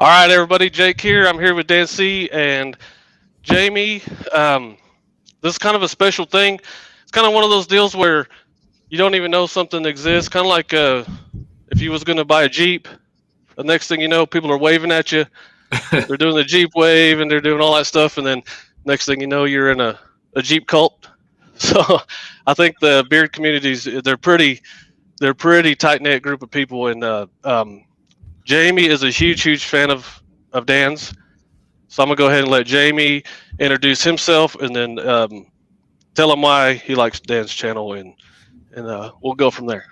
All right, everybody. Jake here. I'm here with Dan C. and Jamie. This is kind of a special thing. It's kind of one of those deals where you don't even know something exists. Kind of like if you was going to buy a Jeep, the next thing you know, people are waving at you. They're doing the Jeep wave and they're doing all that stuff, and then next thing you know, you're in a Jeep cult. So I think the beard communities they're pretty tight knit group of people, and Jamie is a huge fan of Dan's. So I'm gonna go ahead and let Jamie introduce himself, and then tell him why he likes Dan's channel, and we'll go from there.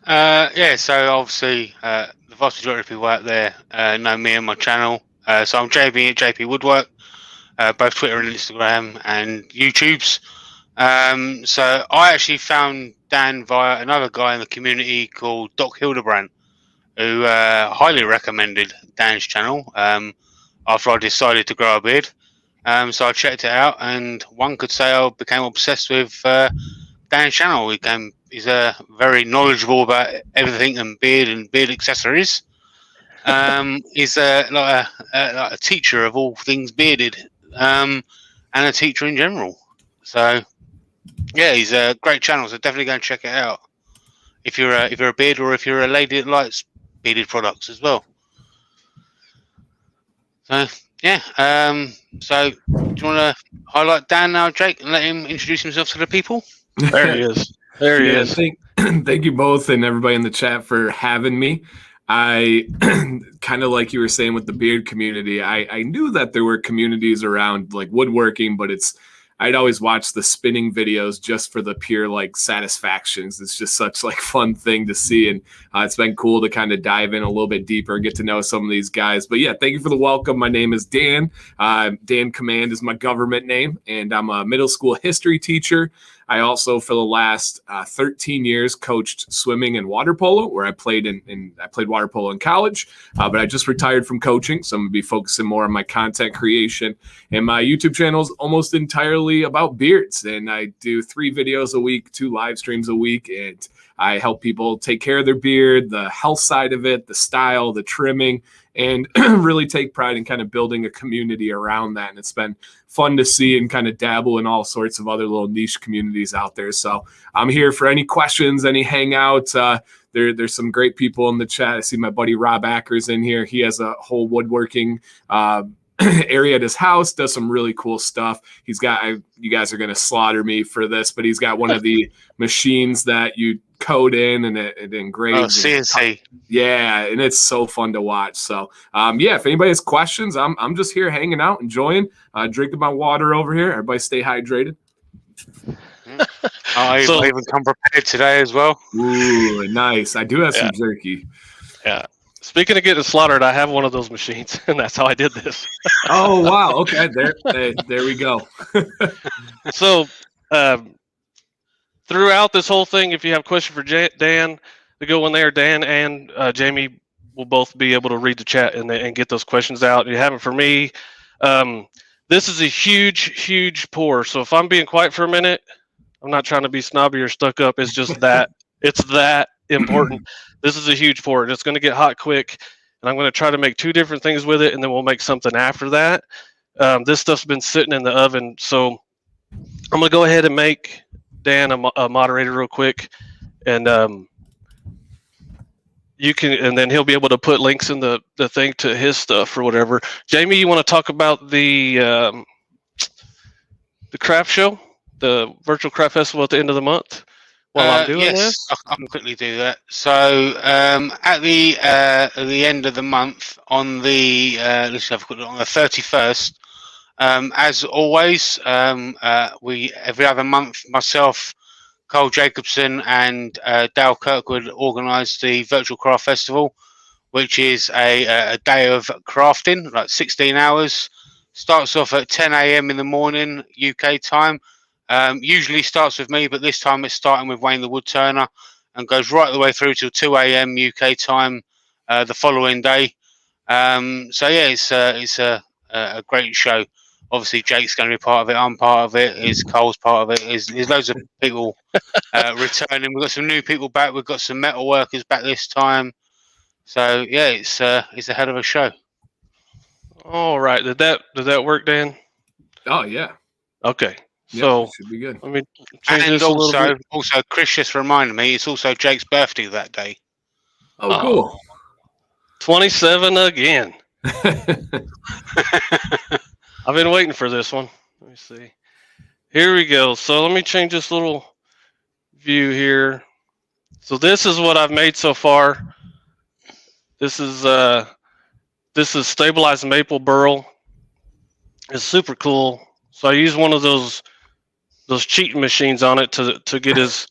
So obviously the vast majority of people out there know me and my channel. So I'm JB at JP Woodwork, both Twitter and Instagram and YouTube's. So I actually found Dan via another guy in the community called Doc Hildebrand, who highly recommended Dan's channel after I decided to grow a beard. So I checked it out, and one could say I became obsessed with Dan's channel. He's very knowledgeable about everything and beard accessories. He's like a teacher of all things bearded, and a teacher in general. So yeah, he's a great channel. So definitely go and check it out if you're a beard, or if you're a lady that likes bearded products as well. So yeah, so do you want to highlight Dan now, Jake, and let him introduce himself to the people? There he is. There he is. Thank you both and everybody in the chat for having me. I kind of like you were saying with the beard community, I knew that there were communities around like woodworking, but I'd always watch the spinning videos just for the pure like satisfactions. It's just such like fun thing to see, and it's been cool to kind of dive in a little bit deeper and get to know some of these guys. But yeah, thank you for the welcome. My name is Dan. Dan Command is my government name, and I'm a middle school history teacher. I also, for the last 13 years, coached swimming and water polo, where I played I played water polo in college, but I just retired from coaching, so I'm gonna be focusing more on my content creation. And my YouTube channel is almost entirely about beards, and I do 3 videos a week, 2 live streams a week, and I help people take care of their beard, the health side of it, the style, the trimming, and really take pride in kind of building a community around that. And it's been fun to see and kind of dabble in all sorts of other little niche communities out there. So I'm here for any questions, any hangouts. There's some great people in the chat. I see my buddy Rob Ackers in here. He has a whole woodworking area at his house, does some really cool stuff. He's got, you guys are going to slaughter me for this, but he's got one of the machines that you code in and it engraves. Oh, CNC. Yeah, and it's so fun to watch. So yeah, if anybody has questions, I'm just here hanging out, enjoying, drinking my water over here. Everybody stay hydrated. I even come prepared today as well. Ooh, nice. I do have some jerky. Yeah. Speaking of getting slaughtered, I have one of those machines, and that's how I did this. Oh, wow. Okay, there we go. So, throughout this whole thing, if you have a question for Dan, to go in there, Dan and Jamie will both be able to read the chat and get those questions out. You have it for me. This is a huge pour. So if I'm being quiet for a minute, I'm not trying to be snobby or stuck up. It's just that it's that important. This is a huge pour. It's going to get hot quick, and I'm going to try to make 2 different things with it, and then we'll make something after that. This stuff's been sitting in the oven, so I'm going to go ahead and make Dan a moderator real quick, and you can, and then he'll be able to put links in the thing to his stuff or whatever. Jamie, you want to talk about the craft show, the virtual craft festival at the end of the month? While I'm doing this, I can quickly do that. So at the end of the month, on the let's have a quick look, on the 31st, as always, we every other month, myself, Cole Jacobson, and Dale Kirkwood organise the virtual craft festival, which is a day of crafting, like 16 hours. Starts off at 10 a.m. in the morning UK time. Usually starts with me, but this time it's starting with Wayne the Woodturner and goes right the way through till 2 a.m. UK time the following day. So yeah, it's a great show. Obviously, Jake's going to be part of it. I'm part of it. Is Cole's part of it. There's loads of people returning. We've got some new people back. We've got some metal workers back this time. So yeah, it's a hell of a show. All right. Did that work, Dan? Oh yeah. Okay. Yep, So should be good. let me change And this a little bit. also, Chris just reminded me it's also Jake's birthday that day. Oh, cool. 27 again. I've been waiting for this one. Let me see. Here we go. So let me change this little view here. So this is what I've made so far. This is stabilized maple burl. It's super cool. So I use one of those cheating machines on it to get his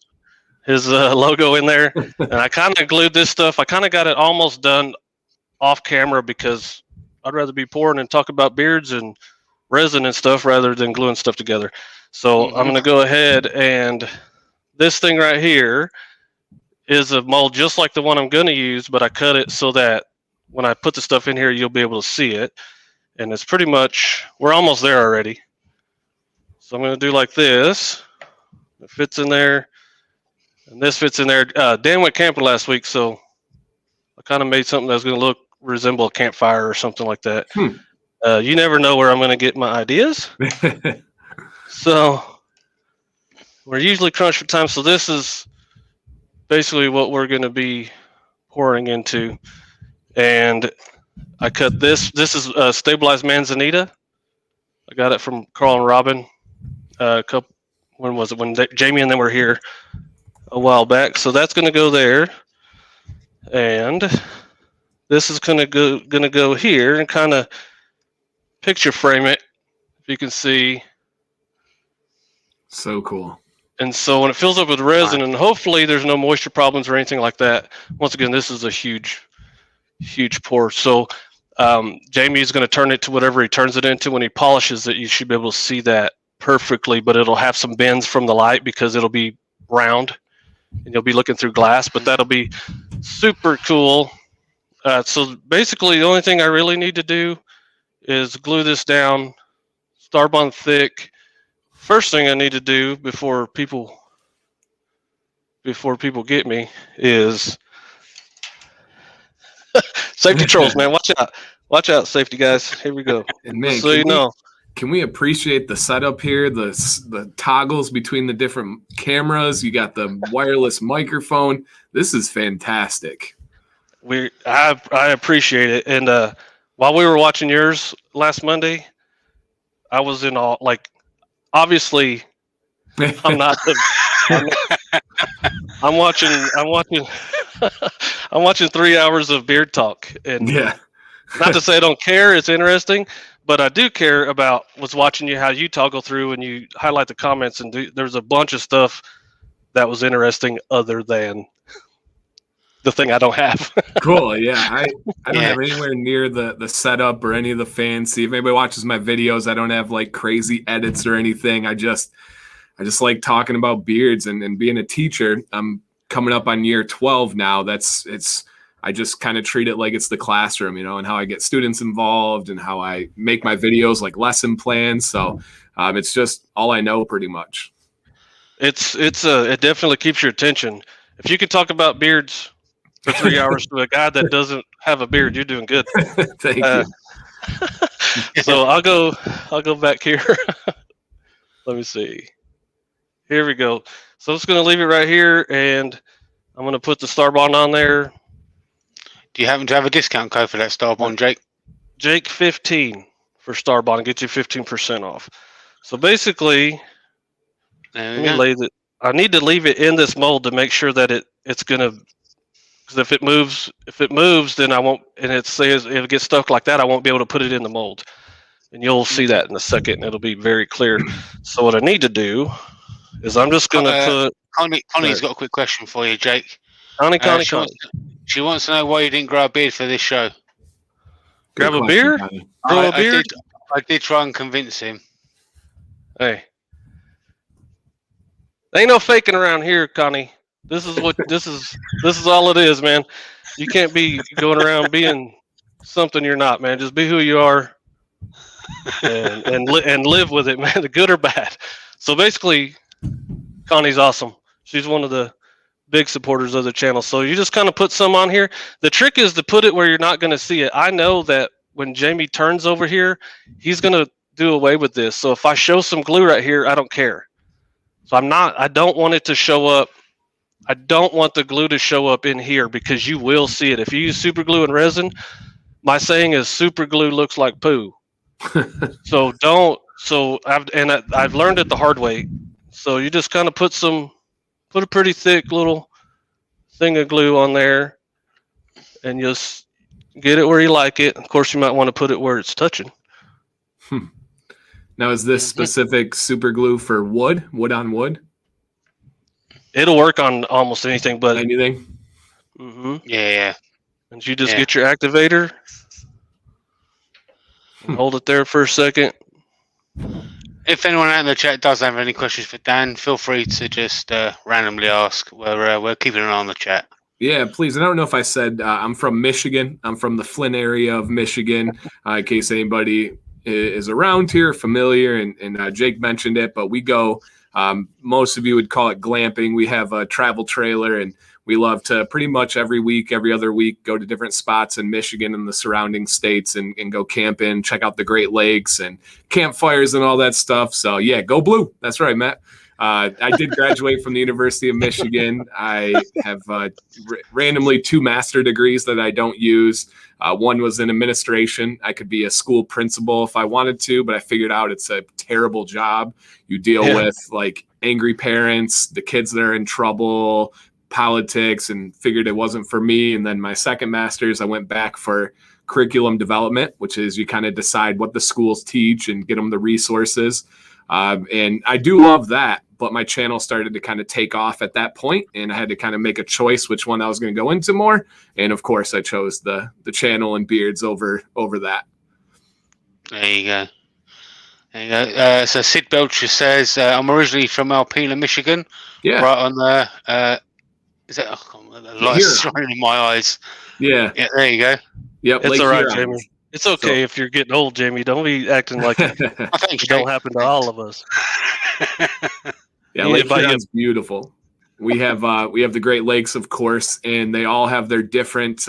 logo in there. And I kind of glued this stuff. I kind of got it almost done off camera because I'd rather be pouring and talk about beards and resin and stuff rather than gluing stuff together. So I'm going to go ahead, and this thing right here is a mold just like the one I'm going to use, but I cut it so that when I put the stuff in here, you'll be able to see it. And it's pretty much, we're almost there already. So I'm going to do like this. It fits in there. And this fits in there. Dan went camping last week, so I kind of made something that's going to resemble a campfire or something like that. You never know where I'm going to get my ideas. So we're usually crunched for time. So this is basically what we're going to be pouring into. And I cut this. This is stabilized manzanita. I got it from Carl and Robin. When was it? When Jamie and them were here a while back. So that's going to go there. And this is going to go here and kind of picture frame it. If you can see. So cool. And so when it fills up with resin, and hopefully there's no moisture problems or anything like that. Once again, this is a huge pour. So Jamie is going to turn it to whatever he turns it into. When he polishes it, you should be able to see that perfectly, but it'll have some bends from the light because it'll be round and you'll be looking through glass, but that'll be super cool. So basically the only thing I really need to do is glue this down, Starbond thick. First thing I need to do before people get me is safety trolls, man. Watch out, safety guys. Here we go. And man, so you know, can we appreciate the setup here? The toggles between the different cameras. You got the wireless microphone. This is fantastic. I appreciate it. And while we were watching yours last Monday, I was in all, like, obviously I'm not. I'm watching. I'm watching 3 hours of beard talk, and yeah. Not to say I don't care. It's interesting, but I do care about what's watching you, how you toggle through and you highlight the comments. And there's a bunch of stuff that was interesting other than the thing I don't have. Cool. Yeah. I don't have anywhere near the setup or any of the fancy. If anybody watches my videos, I don't have like crazy edits or anything. I just like talking about beards and being a teacher. I'm coming up on year 12 now. I just kind of treat it like it's the classroom, you know, and how I get students involved and how I make my videos like lesson plans. So it's just all I know pretty much. It definitely keeps your attention. If you could talk about beards for 3 hours to a guy that doesn't have a beard, you're doing good. Thank you. So I'll go back here. Let me see. Here we go. So I'm just going to leave it right here, and I'm going to put the Starbond on there. Do you happen to have a discount code for that Starbond, Jake? Jake 15 for Starbond, get you 15% off. So basically, I need to leave it in this mold to make sure that it's gonna. Because if it moves, then I won't. And it says if it gets stuck like that, I won't be able to put it in the mold. And you'll see that in a second, and it'll be very clear. So what I need to do is I'm just gonna put. Connie's got a quick question for you, Jake. Connie. She wants to know why you didn't grow a beard for this show. Grab a beer? Grow a beard? I did try and convince him. Hey. Ain't no faking around here, Connie. This is all it is, man. You can't be going around being something you're not, man. Just be who you are and live with it, man, the good or bad. So basically, Connie's awesome. She's one of the big supporters of the channel. So you just kind of put some on here. The trick is to put it where you're not going to see it. I know that when Jamie turns over here, he's going to do away with this. So if I show some glue right here, I don't care. So I don't want it to show up. I don't want the glue to show up in here because you will see it. If you use super glue and resin, my saying is super glue looks like poo. So I've learned it the hard way. So you just kind of put a pretty thick little thing of glue on there and just get it where you like it. Of course, you might want to put it where it's touching. Now, is this specific super glue for wood on wood? It'll work on almost anything, but anything. Yeah. And you just get your activator and hold it there for a second. If anyone out in the chat does have any questions for Dan, feel free to just randomly ask. We're keeping an eye on the chat. Yeah, please. And I don't know if I said I'm from Michigan. I'm from the Flint area of Michigan, in case anybody is around here, familiar. And Jake mentioned it, but we go, most of you would call it glamping. We have a travel trailer, and we love to pretty much every week, every other week, go to different spots in Michigan and the surrounding states and go camping, check out the Great Lakes and campfires and all that stuff. So, yeah, go blue. That's right, Matt. I did graduate from the University of Michigan. I have randomly 2 master degrees that I don't use. One was in administration. I could be a school principal if I wanted to, but I figured out it's a terrible job. You deal with like angry parents, the kids that are in trouble, politics, and figured it wasn't for me. And then my second master's, I went back for curriculum development, which is you kind of decide what the schools teach and get them the resources. And I do love that, but my channel started to kind of take off at that point, and I had to kind of make a choice which one I was going to go into more. And of course, I chose the channel and beards over that. There you go. So Sid Belcher says, I'm originally from Alpena, Michigan. Yeah. Right on the, is that, the light's shining in my eyes. Yeah. There you go. Yep. It's all right, Jamie. It's okay if you're getting old, Jamie. Don't be acting like it don't happen to all of us. Yeah, Lake Huron's beautiful. We have the Great Lakes, of course, and they all have their different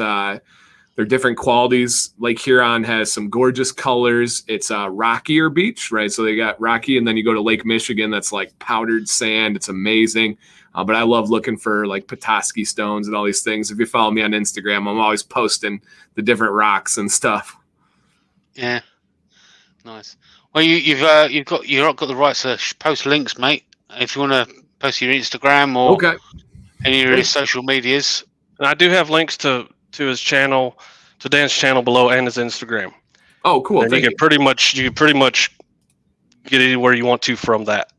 qualities. Lake Huron has some gorgeous colors. It's a rockier beach, right? So they got rocky, and then you go to Lake Michigan, that's like powdered sand. It's amazing. But I love looking for like Petoskey stones and all these things. If you follow me on Instagram, I'm always posting the different rocks and stuff. Yeah, nice. Well, you've got the rights to post links, mate. If you want to post your Instagram or any of his social medias, and I do have links to his channel, to Dan's channel below, and his Instagram. Oh, cool! And you can pretty much get anywhere you want to from that.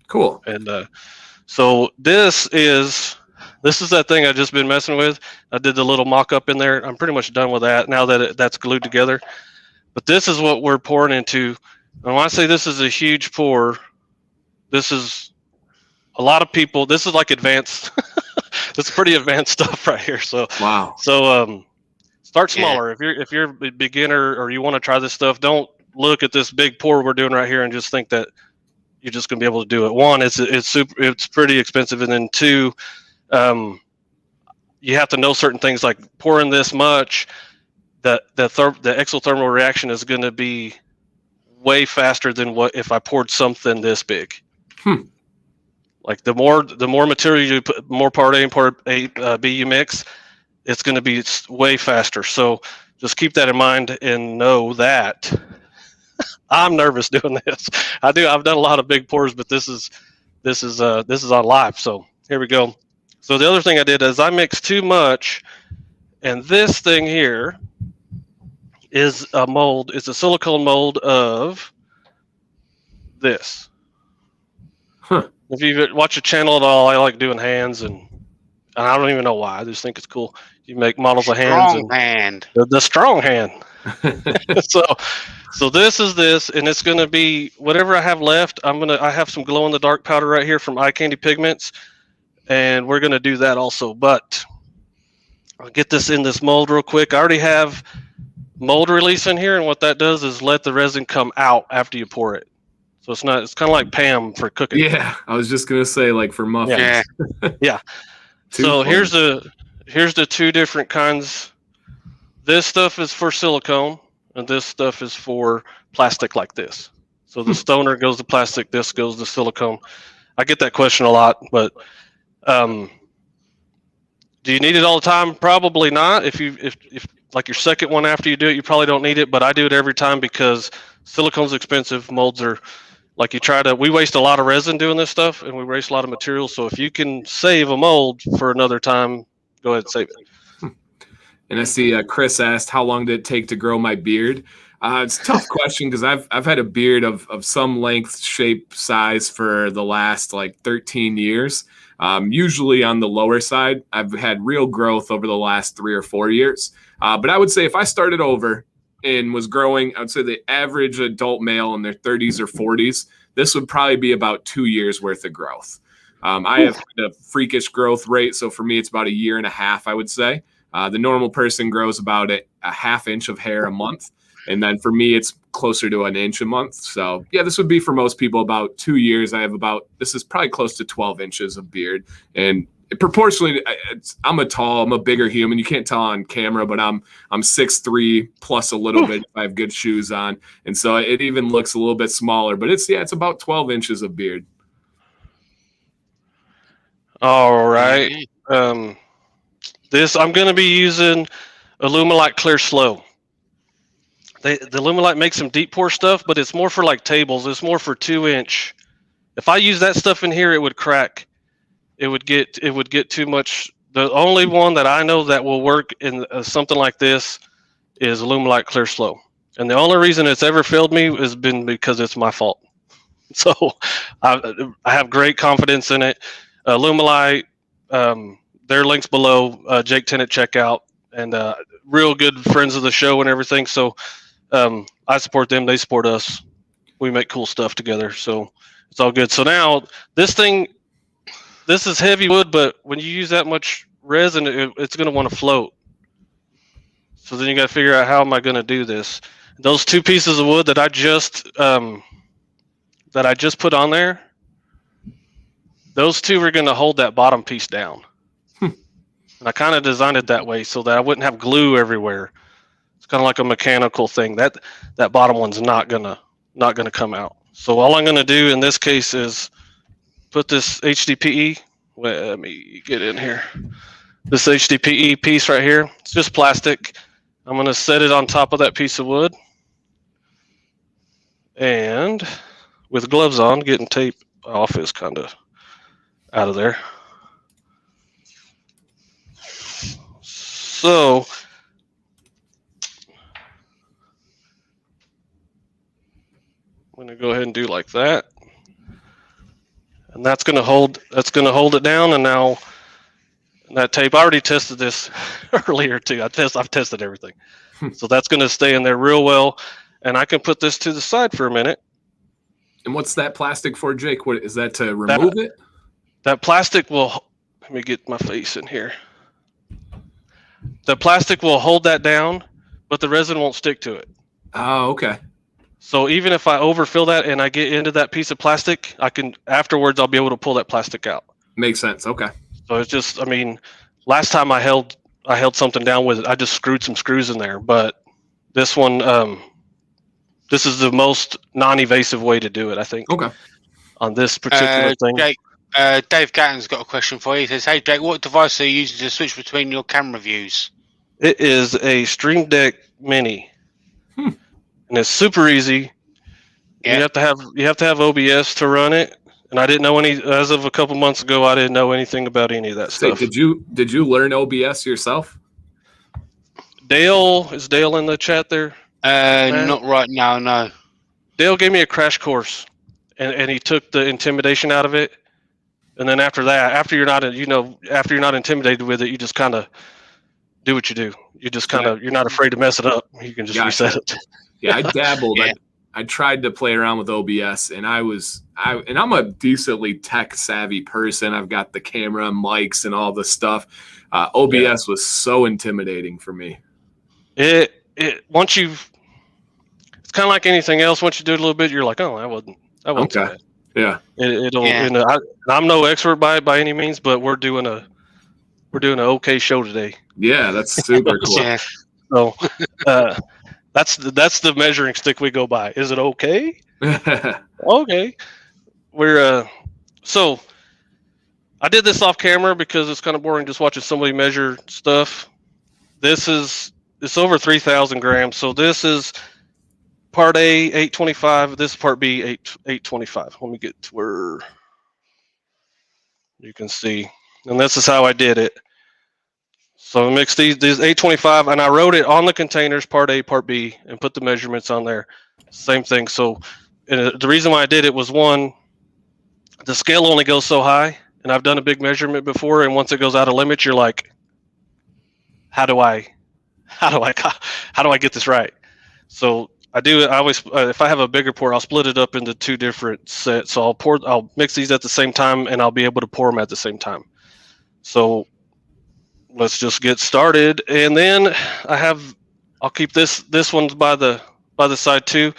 Cool. And so this is that thing I've just been messing with. I did the little mock-up in there. I'm pretty much done with that now that that's glued together. But this is what we're pouring into. And when I say this is a huge pour, this is a lot of people. This is like advanced. It's pretty advanced stuff right here. So wow. So start smaller. If you're a beginner or you want to try this stuff, don't look at this big pour we're doing right here and just think that you're just going to be able to do it. One, it's pretty expensive, and then two, you have to know certain things like pouring this much. The exothermal reaction is going to be way faster than what if I poured something this big. Like the more material you put, more part A and part B you mix, it's going to be way faster. So just keep that in mind and know that. I'm nervous doing this. I've done a lot of big pours, but this is on live. So here we go. So the other thing I did is I mixed too much, and this thing here is a mold. It's a silicone mold of this. If you watch a channel at all, I like doing hands, and I don't even know why. I just think it's cool. You make models of hands. The strong hand. So this is this, and it's going to be whatever I have left. I have some glow in the dark powder right here from Eye Candy Pigments, and we're going to do that also. But I'll get this in this mold real quick. I already have mold release in here, and what that does is let the resin come out after you pour it. So it's kind of like Pam for cooking. Yeah, I was just going to say like for muffins. Yeah. So here's the two different kinds. This stuff is for silicone, and this stuff is for plastic like this. So the stoner goes to plastic, this goes to silicone. I get that question a lot, but do you need it all the time? Probably not. If like your second one after you do it, you probably don't need it, but I do it every time because silicone's expensive. Molds are like we waste a lot of resin doing this stuff, and we waste a lot of materials. So if you can save a mold for another time, go ahead and save it. And I see Chris asked, how long did it take to grow my beard? It's a tough question because I've had a beard of some length, shape, size for the last like 13 years. Usually on the lower side. I've had real growth over the last 3 or 4 years. But I would say if I started over and was growing, I would say the average adult male in their 30s or 40s, this would probably be about 2 years worth of growth. I have a freakish growth rate. So for me, it's about 1.5 years, I would say. The normal person grows about a half inch of hair a month. And then for me, it's closer to 1 inch a month. So yeah, this would be for most people about 2 years. This is probably close to 12 inches of beard. And proportionally, I'm a bigger human. You can't tell on camera, but I'm 6'3" plus a little bit if I have good shoes on. And so it even looks a little bit smaller, but it's about 12 inches of beard. All right. This I'm going to be using Alumilite Clear Slow. The Alumilite makes some deep pour stuff, but it's more for like tables. It's more for 2-inch. If I use that stuff in here, it would crack. It would get too much. The only one that I know that will work in something like this is Alumilite Clear Slow. And the only reason it's ever failed me has been because it's my fault. So I have great confidence in it. Alumilite, their links below. Jake Tennant, check out, and real good friends of the show and everything. So I support them; they support us. We make cool stuff together, so it's all good. So now this is heavy wood, but when you use that much resin, it's going to want to float. So then you got to figure out how am I going to do this. Those 2 pieces of wood that I just put on there, those 2 are going to hold that bottom piece down. And I kind of designed it that way so that I wouldn't have glue everywhere. It's kind of like a mechanical thing. That bottom one's not gonna come out. So all I'm gonna do in this case is put this HDPE. Wait, let me get in here. This HDPE piece right here. It's just plastic. I'm gonna set it on top of that piece of wood, and with gloves on, getting tape off is kind of out of there. So I'm going to go ahead and do like that, and that's going to hold it down. And now that tape, I already tested this earlier too. I've tested everything, so that's going to stay in there real well. And I can put this to the side for a minute. And what's that plastic for, Jake? What is that, to remove it? That plastic will. Let me get my face in here. The plastic will hold that down, but the resin won't stick to it. Oh, okay. So even if I overfill that and I get into that piece of plastic, afterwards I'll be able to pull that plastic out. Makes sense. Okay. So it's just, last time I held something down with it, I just screwed some screws in there. But this one, this is the most non-evasive way to do it, I think. Okay. On this particular thing. Jake, Dave Gatton's got a question for you. He says, "Hey Jake, what device are you using to switch between your camera views?" It is a Stream Deck Mini, and it's super easy. Yeah. You have to have OBS to run it, and I didn't know as of a couple months ago. I didn't know anything about any of that stuff. Did you learn OBS yourself? Dale, is Dale in the chat there? Not right now, no. Dale gave me a crash course, and he took the intimidation out of it. And then after that, after you're not intimidated with it, you just kind of do what you do. You just you're not afraid to mess it up. You can just reset it. Yeah, I dabbled. Yeah. I tried to play around with OBS, and I'm a decently tech savvy person. I've got the camera, mics, and all the stuff. OBS was so intimidating for me. It's kind of like anything else. Once you do it a little bit, you're like, oh, that wasn't okay. Too bad. Yeah. I'm no expert by any means, but we're doing a we're doing an okay show today. Yeah, that's super cool. Yeah. So that's the measuring stick we go by. Is it okay? Okay. We're so I did this off camera because it's kind of boring just watching somebody measure stuff. It's over 3,000 grams. So this is part A 825. This is part B 825. Let me get to where you can see, and this is how I did it. So I mixed these 825, and I wrote it on the containers, part A, part B, and put the measurements on there. Same thing. So the reason why I did it was, one, the scale only goes so high, and I've done a big measurement before, and once it goes out of limits, you're like, how do I get this right? So I always, if I have a bigger pour, I'll split it up into two different sets. So I'll mix these at the same time, and I'll be able to pour them at the same time. So let's just get started. And then I'll keep this one's by the side too.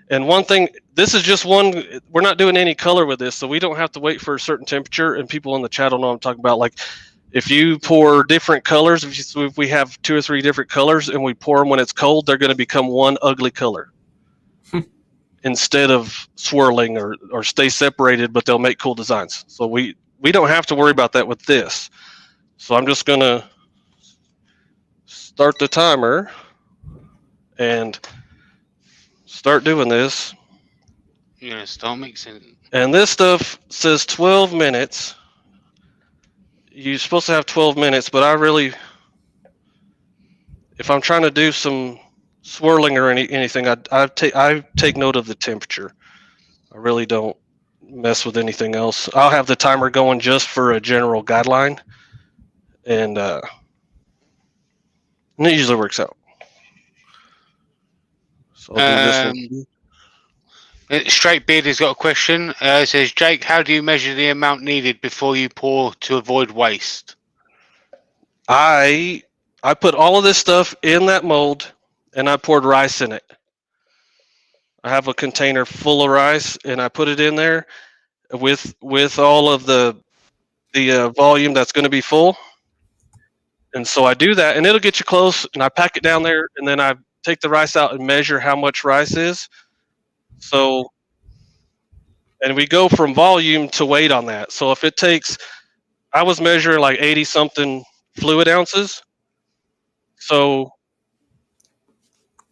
And one thing, this is just one, we're not doing any color with this, so we don't have to wait for a certain temperature. And people in the chat will know what I'm talking about. Like, if you pour different colors, if we have 2 or 3 different colors and we pour them when it's cold, they're going to become one ugly color instead of swirling or stay separated, but they'll make cool designs. So we don't have to worry about that with this. So I'm just going to start the timer and start doing this. You're going to start mixing. And this stuff says 12 minutes. You're supposed to have 12 minutes, but if I'm trying to do some swirling or anything, I take note of the temperature. I really don't mess with anything else. I'll have the timer going just for a general guideline, and it usually works out. So I'll do this one. Straight Beard has got a question. It says, Jake, how do you measure the amount needed before you pour to avoid waste? I put all of this stuff in that mold, and I poured rice in it. I have a container full of rice, and I put it in there with all of the volume that's going to be full. And so I do that, and it'll get you close, and I pack it down there, and then I take the rice out and measure how much rice is. So, and we go from volume to weight on that. So if it takes, I was measuring like 80 something fluid ounces. So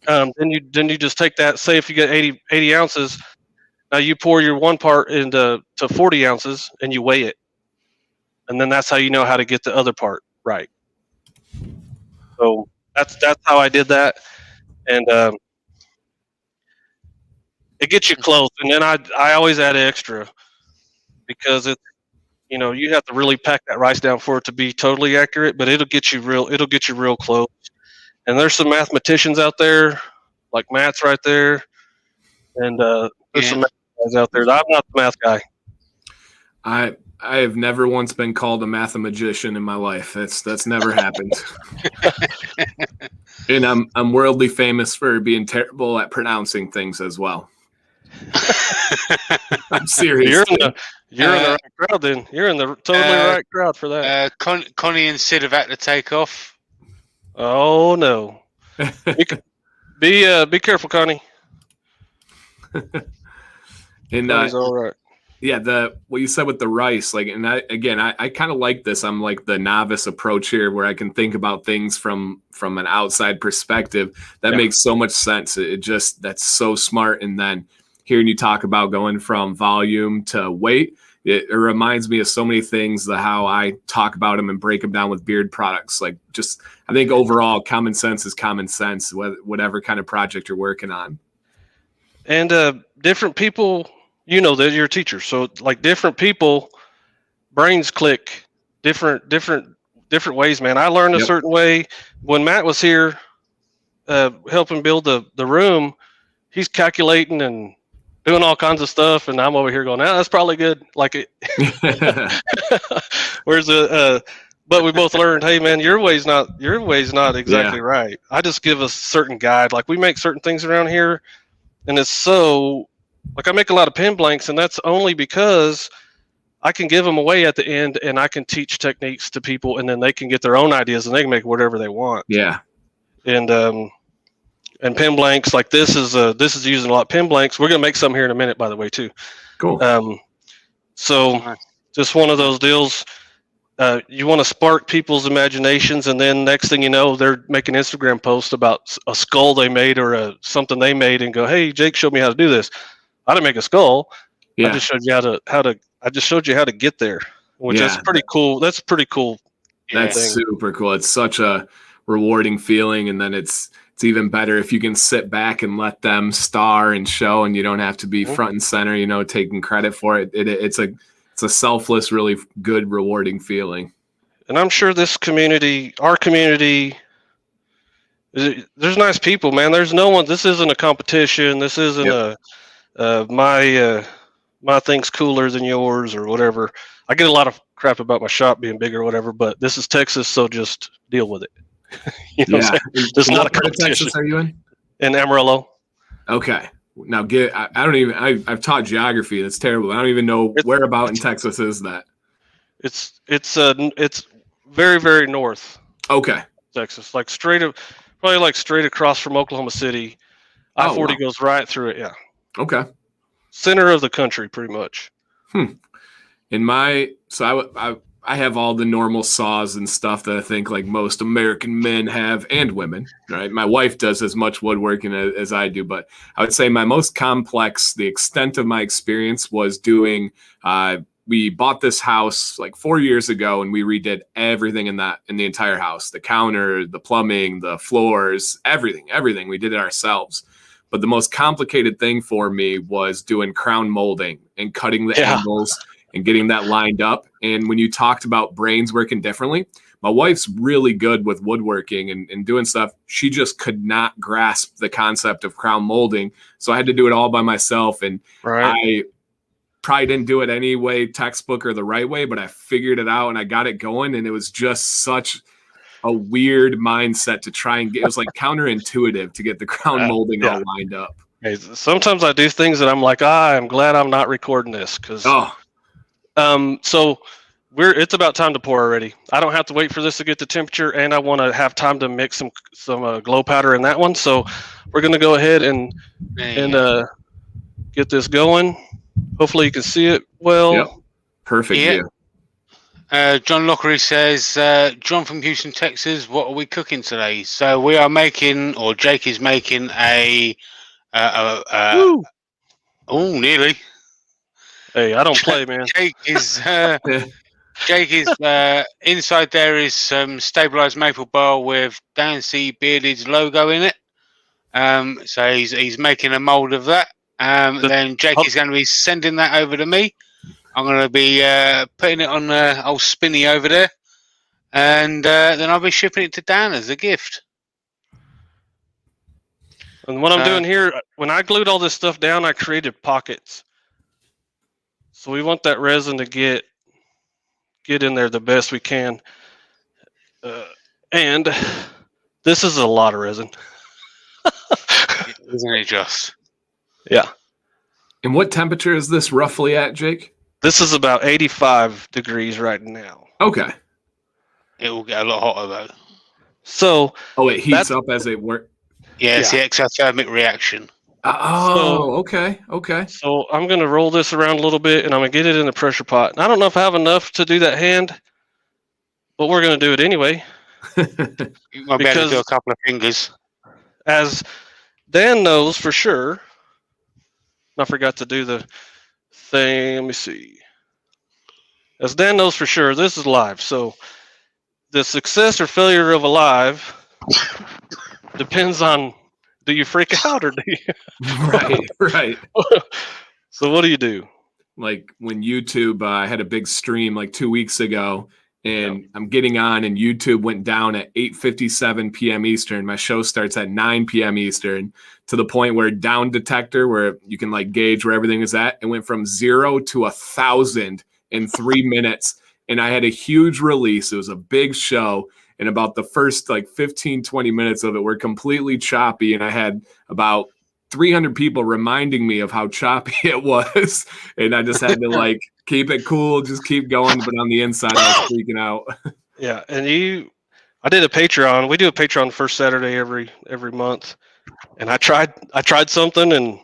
then you just take that, say if you get 80 ounces, now you pour your one part into 40 ounces and you weigh it. And then that's how you know how to get the other part right. So that's how I did that. And it gets you close, and then I always add extra because it's, you have to really pack that rice down for it to be totally accurate, but it'll get you real close. And there's some mathematicians out there, like Matt's right there, and there's some math guys out there. I'm not the math guy. I have never once been called a mathematician in my life. That's never happened. And I'm worldly famous for being terrible at pronouncing things as well. I'm serious. You're in the right crowd. Then you're in the totally right crowd for that. Connie and Sid have had to take off. Oh no! Be careful, Connie. And Connie's all right. Yeah, what you said with the rice, like, and I kind of like this. I'm like the novice approach here, where I can think about things from an outside perspective. That makes so much sense. That's so smart. And then hearing you talk about going from volume to weight, it reminds me of so many things, how I talk about them and break them down with beard products. Like, just, I think overall common sense is common sense, whatever kind of project you're working on. And different people, that you're a teacher. So like different people, brains click different ways, man. I learned a certain way when Matt was here helping build the room. He's calculating and doing all kinds of stuff, and I'm over here going, that's probably good. Like it. Whereas but we both learned, hey man, your way's not exactly right. I just give a certain guide. Like, we make certain things around here, and it's so, like, I make a lot of pin blanks, and that's only because I can give them away at the end, and I can teach techniques to people, and then they can get their own ideas, and they can make whatever they want. Yeah. And pin blanks like this is using a lot of pin blanks. We're gonna make some here in a minute, by the way, too. Cool. So just one of those deals. You want to spark people's imaginations, and then next thing you know, they're making Instagram posts about a skull they made or something they made, and go, "Hey, Jake showed me how to do this. I didn't make a skull. Yeah. I just showed you how to. I just showed you how to get there." Which is pretty cool. That's pretty cool. That's super cool. It's such a rewarding feeling, and then it's even better if you can sit back and let them star and show, and you don't have to be front and center, taking credit for it. It's a selfless, really good, rewarding feeling. And I'm sure this community, our community, there's nice people, man. There's no one. This isn't a competition. This isn't my thing's cooler than yours or whatever. I get a lot of crap about my shop being big or whatever, but this is Texas, so just deal with it. What I'm saying? There's not a competition. Texas are you in? In Amarillo. Okay. Now I've taught geography. That's terrible. I don't even know where about in Texas is that. It's very, very north. Okay. Texas, like straight across from Oklahoma City. I-40 goes right through it. Yeah. Okay. Center of the country, pretty much. I have all the normal saws and stuff that I think like most American men have, and women, right? My wife does as much woodworking as I do, but I would say my most complex, the extent of my experience was doing, we bought this house like 4 years ago, and we redid everything in the entire house, the counter, the plumbing, the floors, everything. We did it ourselves. But the most complicated thing for me was doing crown molding and cutting the angles and getting that lined up. And when you talked about brains working differently, my wife's really good with woodworking and doing stuff. She just could not grasp the concept of crown molding. So I had to do it all by myself. And I probably didn't do it any way, textbook or the right way, but I figured it out and I got it going. And it was just such a weird mindset to try and get. It was like counterintuitive to get the crown molding all lined up. Hey, sometimes I do things that I'm like, I'm glad I'm not recording this because. So it's about time to pour already. I don't have to wait for this to get the temperature, and I want to have time to mix some glow powder in that one. So we're gonna go ahead and get this going. Hopefully you can see it well. Yep. Perfect. Yeah. John Lockery says, John from Houston, Texas, what are we cooking today? So we are making, or Jake is making nearly. Hey, I don't play, man. Jake is inside there is some stabilized maple bar with Dan C. Bearded's logo in it. So he's making a mold of that. Then Jake is going to be sending that over to me. I'm going to be putting it on old Spinny over there, and then I'll be shipping it to Dan as a gift. And what I'm doing here, when I glued all this stuff down, I created pockets. So we want that resin to get in there the best we can. And this is a lot of resin. Isn't it just? Yeah. And what temperature is this roughly at, Jake? This is about 85 degrees right now. Okay. It will get a lot hotter though. So. Oh, it heats up as it works. Yeah, it's the exothermic reaction. Okay. So I'm going to roll this around a little bit, and I'm going to get it in the pressure pot. And I don't know if I have enough to do that hand, but we're going to do it anyway. You might be able to do a couple of fingers. As Dan knows for sure, I forgot to do the thing. Let me see. As Dan knows for sure, this is live. So the success or failure of a live depends on, do you freak out or do you? Right. So what do you do? Like when YouTube, I had a big stream like 2 weeks ago, and I'm getting on, and YouTube went down at 8:57 p.m. Eastern. My show starts at 9 p.m. Eastern, to the point where down detector, where you can like gauge where everything is at, it went from 0 to 1,000 in 3 minutes. And I had a huge release. It was a big show. And about the first like 15, 20 minutes of it were completely choppy. And I had about 300 people reminding me of how choppy it was. And I just had to like keep it cool, just keep going. But on the inside, I was freaking out. Yeah, and I did a Patreon. We do a Patreon first Saturday every month, and I tried something, and of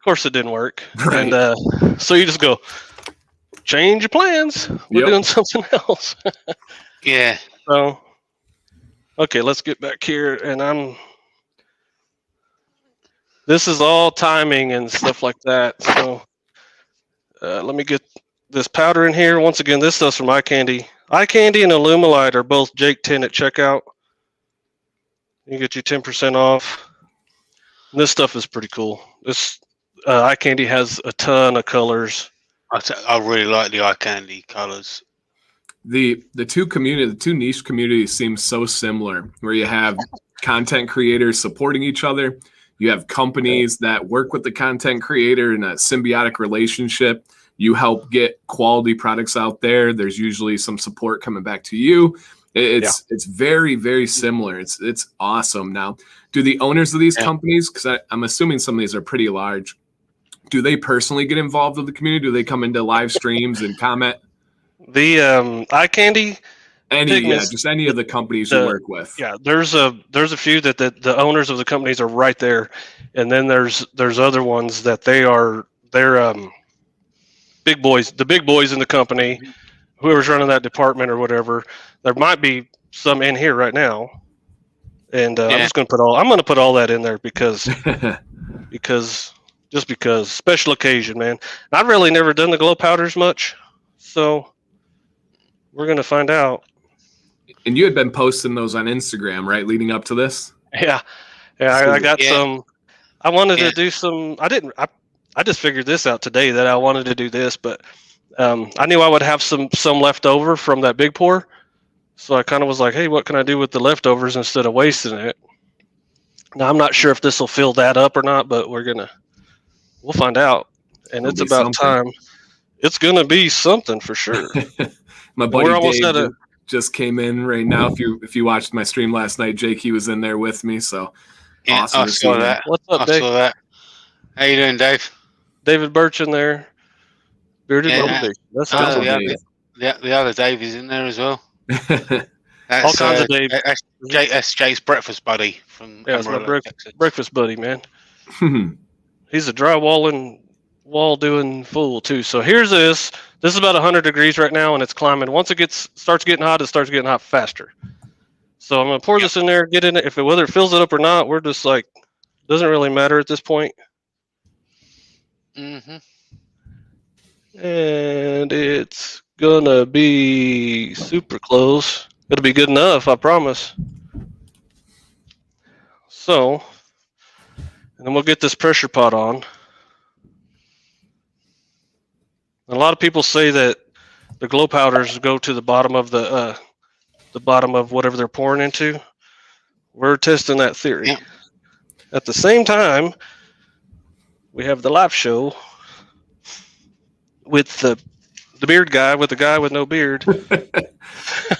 course it didn't work. Right. And so you just go, change your plans. We're doing something else. Yeah. So, okay, let's get back here, and this is all timing and stuff like that. So let me get this powder in here. Once again, this stuff's from iCandy. iCandy and Illumilite are both Jake 10 at checkout. You get you 10% off. And this stuff is pretty cool. This iCandy has a ton of colors. I really like the eye candy colors. The two niche communities seem so similar, where you have content creators supporting each other. You have companies that work with the content creator in a symbiotic relationship. You help get quality products out there. There's usually some support coming back to you. It's very, very similar. It's awesome. Now, do the owners of these companies, because I'm assuming some of these are pretty large, do they personally get involved with the community? Do they come into live streams and comment? The iCandy, just any of the companies you work with. Yeah, there's a few that the owners of the companies are right there, and then there's other ones that they're big boys, the big boys in the company, whoever's running that department or whatever. There might be some in here right now, and I'm going to put all that in there because special occasion, man. I've really never done the glow powders much, so we're going to find out. And you had been posting those on Instagram, right, leading up to this? Yeah. I got some. I wanted to do some. I just figured this out today that I wanted to do this, but I knew I would have some left over from that big pour, so I kind of was like, hey, what can I do with the leftovers instead of wasting it? Now I'm not sure if this will fill that up or not, but we'll find out. And it's about time. It's gonna be something for sure. My buddy Dave just came in right now. If you watched my stream last night, Jake, he was in there with me. So awesome. I saw that. What's up, Dave? I saw that. How you doing, Dave? David Birch in there. Bearded Dave. That's the other Dave is in there as well. All kinds of Dave. That's Jake's breakfast buddy from it's my breakfast buddy, man. He's a drywalling, wall doing fool too. So here's this. This is about 100 degrees right now, and it's climbing. Once it starts getting hot, it starts getting hot faster. So I'm gonna pour this in there, get in it. Whether it fills it up or not, we're just like, doesn't really matter at this point. Mm-hmm. And it's gonna be super close. It'll be good enough, I promise. So, and then we'll get this pressure pot on. A lot of people say that the glow powders go to the bottom of the bottom of whatever they're pouring into. We're testing that theory. Yeah. At the same time, we have the live show with the beard guy, with the guy with no beard.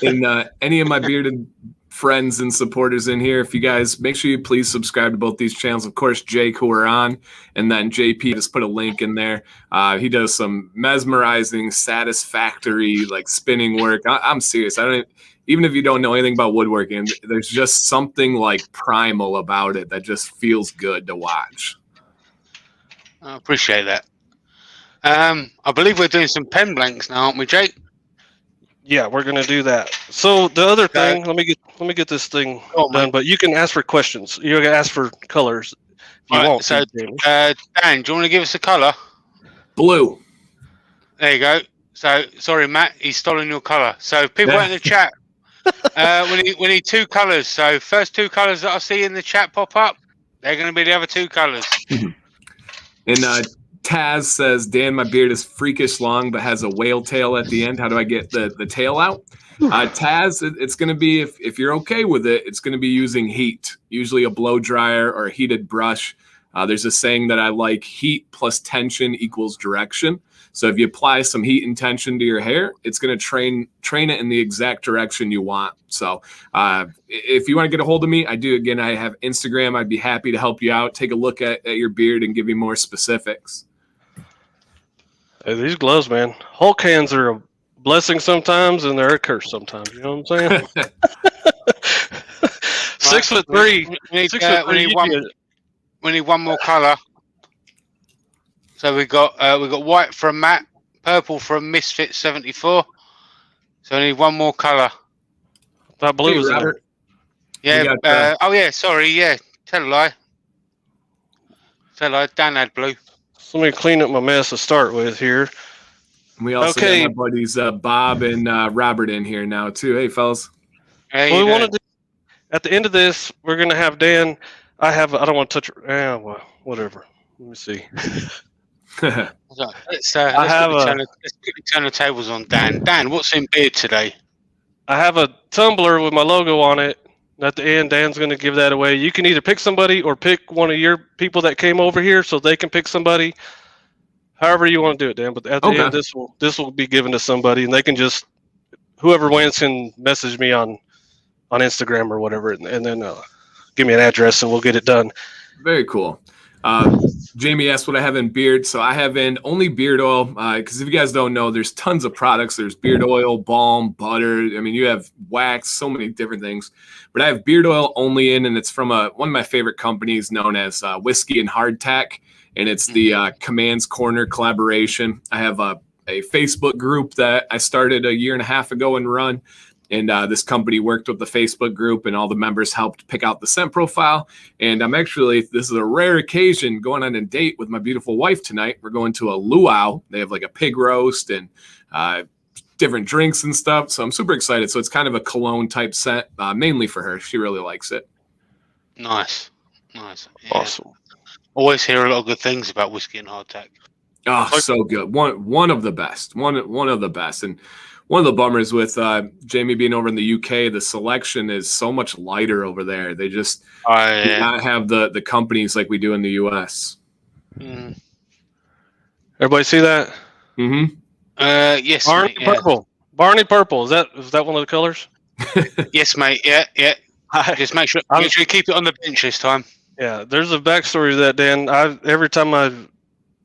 And any of my bearded friends and supporters in here, if you guys make sure you please subscribe to both these channels. Of course, Jake, who we're on, and then JP, just put a link in there. He does some mesmerizing, satisfactory, like spinning work. I'm serious. Even if you don't know anything about woodworking, there's just something like primal about it that just feels good to watch. I appreciate that. I believe we're doing some pen blanks now, aren't we, Jake? Yeah, we're gonna do that. So the other thing, let me get this thing done. But you can ask for questions. You can ask for colors if you want. So, Dan, do you want to give us a color? Blue. There you go. So, sorry, Matt, he's stolen your color. So, people in the chat, we need two colors. So, first two colors that I see in the chat pop up, they're going to be the other two colors. And Taz says, Dan, my beard is freakish long, but has a whale tail at the end. How do I get the tail out? Taz, it's going to be, if you're okay with it, it's going to be using heat, usually a blow dryer or a heated brush. There's a saying that I like, heat plus tension equals direction. So if you apply some heat and tension to your hair, it's going to train it in the exact direction you want. So if you want to get a hold of me, I have Instagram. I'd be happy to help you out, take a look at your beard and give you more specifics. Hey, these gloves, man. Hulk hands are a blessing sometimes and they're a curse sometimes. You know what I'm saying? 6'3". We need one more colour. So we got white from Matt, purple from Misfit 74. So we need one more colour. That blue is there. Yeah. Sorry. Yeah. Tell a lie. Dan had blue. So let me clean up my mess to start with here. We also got my buddies Bob and Robert in here now too. Hey, fellas. Hey, we want to do, at the end of this, we're going to have Dan. I don't want to touch. Well, whatever. Let me see. Let's turn the tables on Dan. Dan, what's in beard today? I have a tumbler with my logo on it. At the end, Dan's going to give that away. You can either pick somebody or pick one of your people that came over here, so they can pick somebody. However you want to do it, Dan. But at the end, this will be given to somebody, and they can just whoever wins can message me on Instagram or whatever, and then give me an address, and we'll get it done. Very cool. Jamie asked what I have in beard. So I have in only beard oil, because if you guys don't know, there's tons of products. There's beard oil, balm, butter. I mean, you have wax, so many different things. But I have beard oil only in, and it's from one of my favorite companies known as Whiskey and Hardtack, and it's the Commands Corner collaboration. I have a Facebook group that I started a year and a half ago and run. And this company worked with the Facebook group, and all the members helped pick out the scent profile. And this is a rare occasion, going on a date with my beautiful wife tonight. We're going to a luau. They have like a pig roast and different drinks and stuff. So I'm super excited. So it's kind of a cologne type scent, mainly for her. She really likes it. Nice. Yeah. Awesome. Always hear a lot of good things about Whiskey and Hardtack. Oh, so good. One of the best. One of the best. And one of the bummers with Jamie being over in the UK, the selection is so much lighter over there. They just do not have the companies like we do in the US. Mm. Everybody see that? Mm-hmm. Yes. Barney purple. Barney purple. Is that one of the colors? Yes, mate. Yeah. Just make sure you keep it on the bench this time. Yeah. There's a backstory to that, Dan. Every time I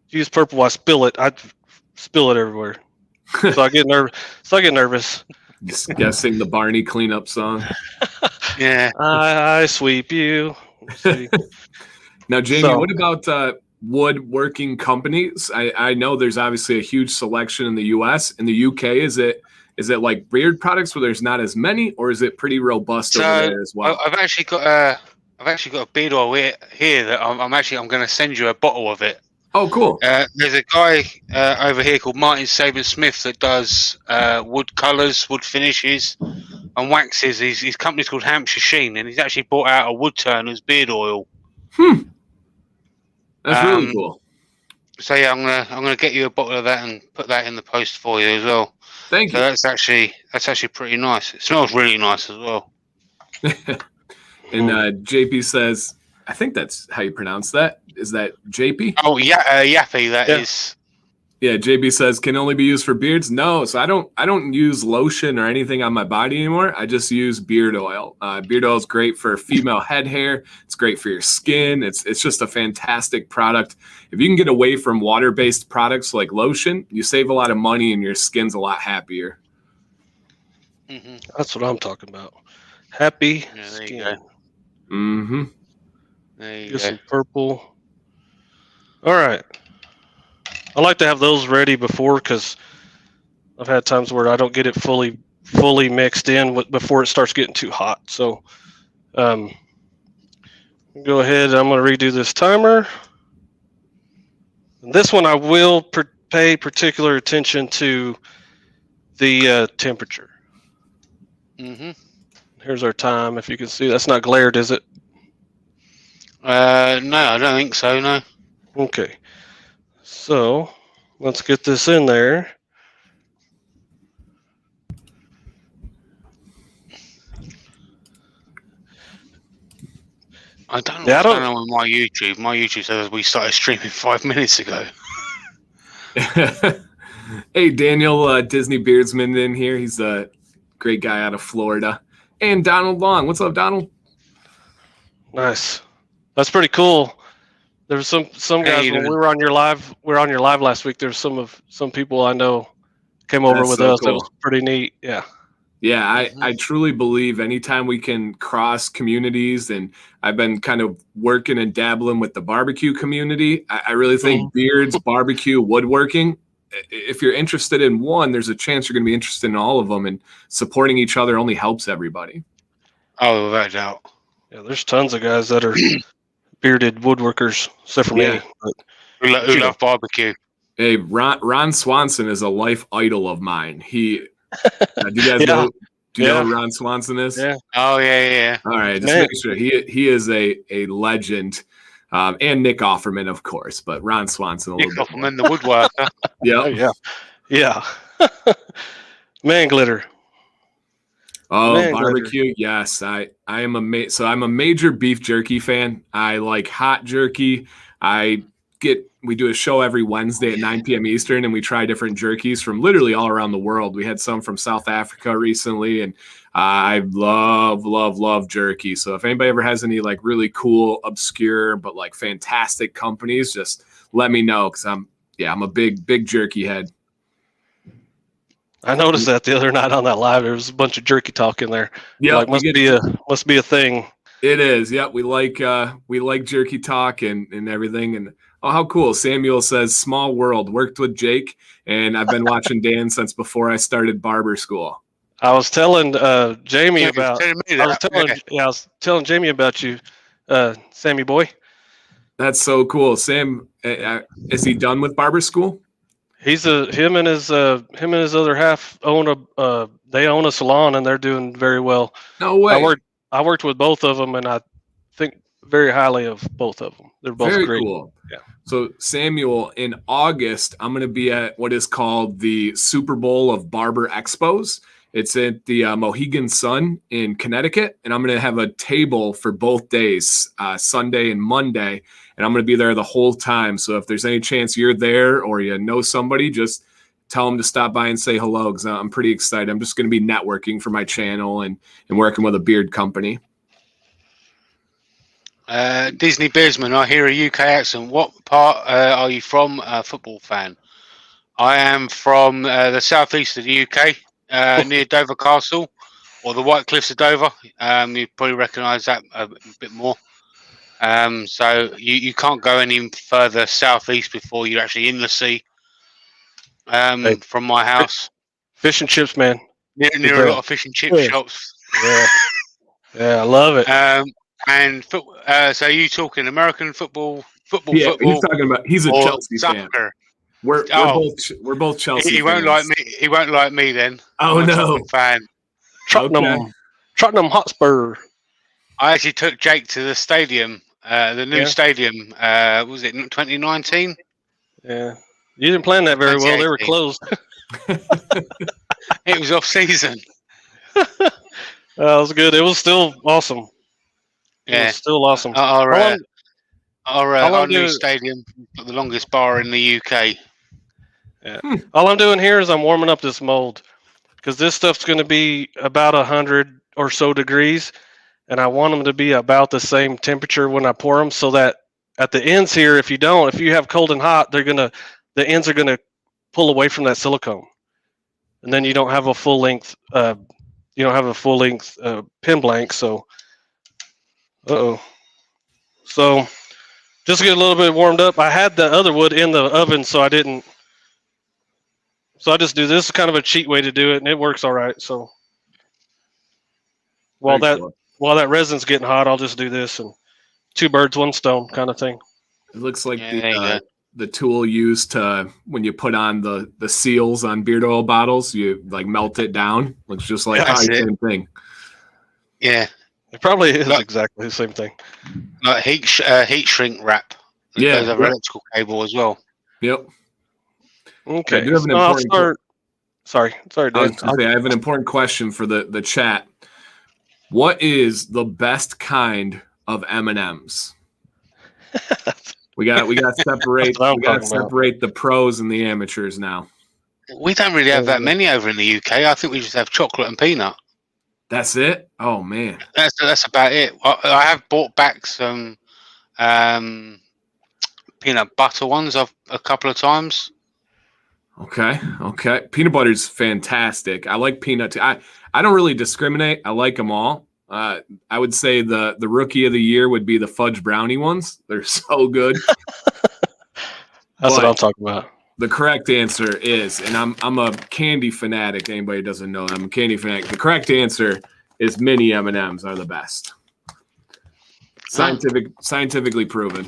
use purple, I spill it. I spill it everywhere. So I get nervous. Just guessing the Barney cleanup song. Yeah. I sweep you. Now, Jamie, what about woodworking companies? I know there's obviously a huge selection in the US. In the UK, is it like beard products where there's not as many, or is it pretty robust over there as well? I've actually got a beard oil here that I'm going to send you a bottle of it. Oh, cool. There's a guy over here called Martin Saban-Smith that does wood colours, wood finishes, and waxes. His company's called Hampshire Sheen, and he's actually brought out a wood turner's beard oil. That's really cool. So yeah, I'm gonna get you a bottle of that and put that in the post for you as well. Thank you. That's actually pretty nice. It smells really nice as well. And JP says, I think that's how you pronounce that. Is that JP? Oh, yeah, Yappy, that is. Yeah, JP says, can only be used for beards. No, so I don't use lotion or anything on my body anymore. I just use beard oil. Beard oil is great for female head hair. It's great for your skin. It's just a fantastic product. If you can get away from water-based products like lotion, you save a lot of money and your skin's a lot happier. Mm-hmm. That's what I'm talking about. Happy there skin. you go. Mm-hmm. There you Get go. some purple. All right. I like to have those ready before, because I've had times where I don't get it fully mixed in before it starts getting too hot. So go ahead. I'm going to redo this timer. And this one I will pay particular attention to the temperature. Mm-hmm. Here's our time. If you can see, that's not glared, is it? No, I don't think so, no. Okay. So let's get this in there. I don't know what's going on with my YouTube. My YouTube says we started streaming 5 minutes ago. Hey, Daniel, Disney Beardsman in here. He's a great guy out of Florida. And Donald Long. What's up, Donald? Nice. That's pretty cool. There was some guys Hey, when we were on your live. We were on your live last week. There's some people I know came over That's with so us. It cool. was pretty neat. Yeah. Yeah, I truly believe anytime we can cross communities, and I've been kind of working and dabbling with the barbecue community. I really think beards, barbecue, woodworking, if you're interested in one, there's a chance you're going to be interested in all of them, and supporting each other only helps everybody. Oh, without doubt. Yeah, there's tons of guys that are bearded woodworkers, except for me. But, Who love barbecue. Hey, Ron Swanson is a life idol of mine. Do you guys know? Do you know who Ron Swanson is? Yeah. Oh yeah. All right, just make sure he is a legend, and Nick Offerman, of course, but Ron Swanson. Nick Offerman, the woodworker. Yeah. Man glitter. Oh, Man barbecue! glitter. Yes, I am I'm a major beef jerky fan. I like hot jerky. We do a show every Wednesday at 9 p.m. Eastern, and we try different jerkies from literally all around the world. We had some from South Africa recently, and I love jerky. So if anybody ever has any like really cool, obscure, but like fantastic companies, just let me know, because I'm a big jerky head. I noticed that the other night on that live. There was a bunch of jerky talk in there. Yeah, like, must be a thing. It is. Yeah, we like jerky talk and everything. And oh, how cool! Samuel says, "Small world." Worked with Jake, and I've been watching Dan since before I started barber school. I was telling Jamie about. I was telling Jamie about you, Sammy boy. That's so cool. Sam, is he done with barber school? He's him and his other half own a salon, and they're doing very well. No way. I worked with both of them, and I think very highly of both of them. They're both very great. Cool. Yeah. So Samuel, in August, I'm going to be at what is called the Super Bowl of Barber Expos. It's at the Mohegan Sun in Connecticut, and I'm going to have a table for both days, Sunday and Monday, and I'm going to be there the whole time. So if there's any chance you're there or you know somebody, just tell them to stop by and say hello, because I'm pretty excited. I'm just going to be networking for my channel and working with a beard company. Disney Beardsman, I hear a UK accent. What part are you from? Football fan. I am from the southeast of the UK, near Dover Castle, or the White Cliffs of Dover. You probably recognise that a bit more. So you can't go any further southeast before you're actually in the sea. From my house, fish and chips, man. Near a lot of fish and chip shops. Yeah, I love it. And so you talking American football? Yeah, he's a Chelsea fan. We're both Chelsea. He won't like me. He won't like me then. Oh no, fan. Tottenham Hotspur. I actually took Jake to the stadium, the new stadium. Was it 2019? Yeah, you didn't plan that very well. They were closed. It was off season. That was good. It was still awesome. Yeah, it was still awesome. Our new stadium, the longest bar in the UK. Yeah. All I'm doing here is I'm warming up this mold, because this stuff's going to be about 100 or so degrees, and I want them to be about the same temperature when I pour them, so that at the ends here, if you have cold and hot, the ends are gonna pull away from that silicone, and then you don't have a full length. Pin blank. So, So, just to get a little bit warmed up, I had the other wood in the oven, so I didn't. So I just do this. Is kind of a cheat way to do it, and it works all right. So while that resin's getting hot, I'll just do this, and two birds, one stone kind of thing. It looks like the tool used to when you put on the seals on beard oil bottles, you like melt it down. Looks just like the same thing. Yeah, it probably is exactly the same thing. Like heat shrink wrap. Yeah, there's an electrical cable as well. Yep. Okay. I do have an important Sorry, Dan. I have an important question for the chat. What is the best kind of M&Ms? We got to separate the pros and the amateurs now. We don't really have that many over in the UK. I think we just have chocolate and peanut. That's it? Oh man. That's about it. I have bought back some peanut butter ones a couple of times. Okay. Peanut butter's fantastic. I like peanut too. I don't really discriminate. I like them all. I would say the rookie of the year would be the fudge brownie ones. They're so good. That's what I'm talking about. The correct answer is, and I'm a candy fanatic. Anybody who doesn't know, I'm a candy fanatic. The correct answer is mini M&Ms are the best. Scientifically proven.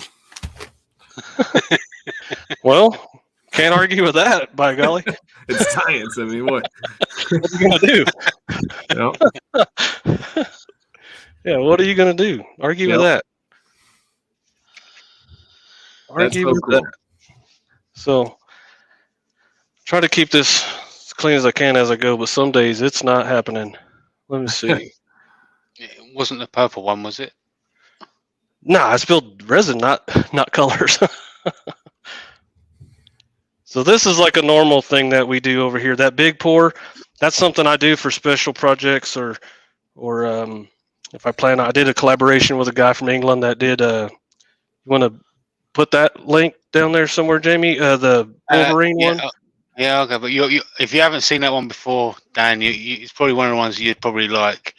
Well, can't argue with that, by golly. It's science. I mean, what are you gonna do? Yeah, what are you gonna do? Argue with that? Argue with that. So, try to keep this as clean as I can as I go, but some days it's not happening. Let me see. It wasn't the purple one, was it? Nah, I spilled resin, not colors. So this is like a normal thing that we do over here. That big pour, that's something I do for special projects or if I plan. I did a collaboration with a guy from England that did. You want to put that link down there somewhere, Jamie? The Wolverine one. Yeah, okay. But you if you haven't seen that one before, Dan, it's probably one of the ones you'd probably like.